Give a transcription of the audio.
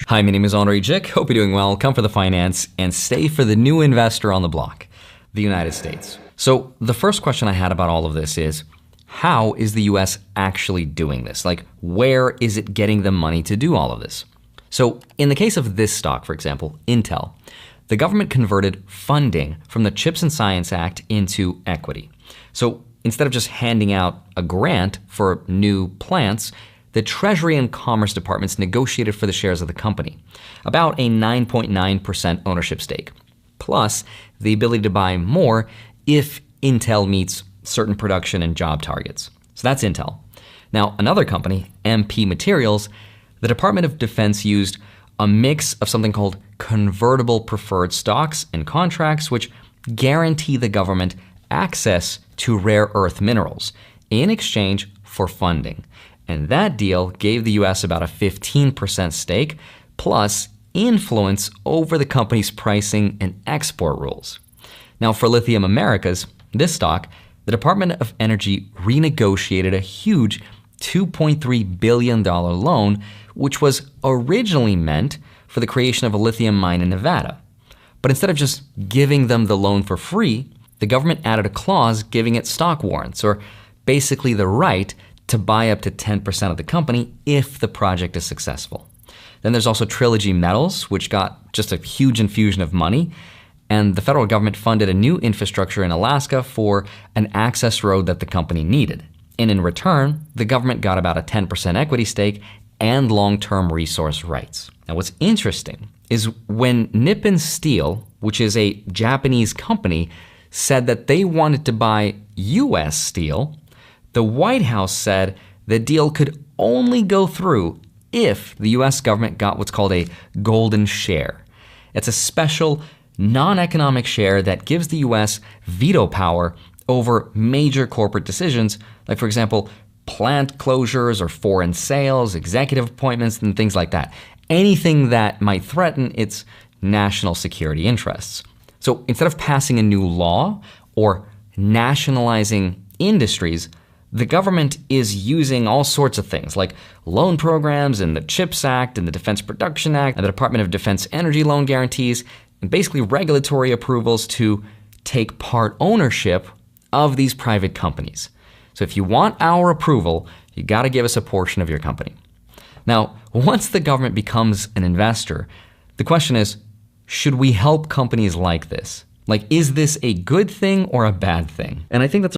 Hi, my name is Andre Jick. Hope you're doing well. Come for the finance and stay for the new investor on the block, the United States. So the first question I had about all of this is, how is the US actually doing this? Like, where is it getting the money to do all of this? So in the case of this stock, for example, Intel, the government converted funding from the CHIPS and Science Act into equity. So instead of just handing out a grant for new plants, the Treasury and Commerce departments negotiated for the shares of the company, about a 9.9% ownership stake, plus the ability to buy more if Intel meets certain production and job targets. So that's Intel. Now, another company, MP Materials, the Department of Defense used a mix of something called convertible preferred stocks and contracts, which guarantee the government access to rare earth minerals in exchange for funding. And that deal gave the US about a 15% stake, plus influence over the company's pricing and export rules. Now, for Lithium Americas, this stock, the Department of Energy renegotiated a huge $2.3 billion loan, which was originally meant for the creation of a lithium mine in Nevada. But instead of just giving them the loan for free, the government added a clause giving it stock warrants, or basically the right to buy up to 10% of the company if the project is successful. Then there's also Trilogy Metals, which got just a huge infusion of money, and the federal government funded a new infrastructure in Alaska for an access road that the company needed. And in return, the government got about a 10% equity stake and long-term resource rights. Now, what's interesting is when Nippon Steel, which is a Japanese company, said that they wanted to buy US steel, the White House said the deal could only go through if the US government got what's called a golden share. It's a special non-economic share that gives the US veto power over major corporate decisions, like, for example, plant closures or foreign sales, executive appointments, and things like that. Anything that might threaten its national security interests. So instead of passing a new law or nationalizing industries, the government is using all sorts of things like loan programs and the CHIPS Act and the Defense Production Act and the Department of Defense energy loan guarantees and basically regulatory approvals to take part ownership of these private companies. So if you want our approval, you got to give us a portion of your company. Now, once the government becomes an investor, the question is, should we help companies like this? Like, is this a good thing or a bad thing? And I think that's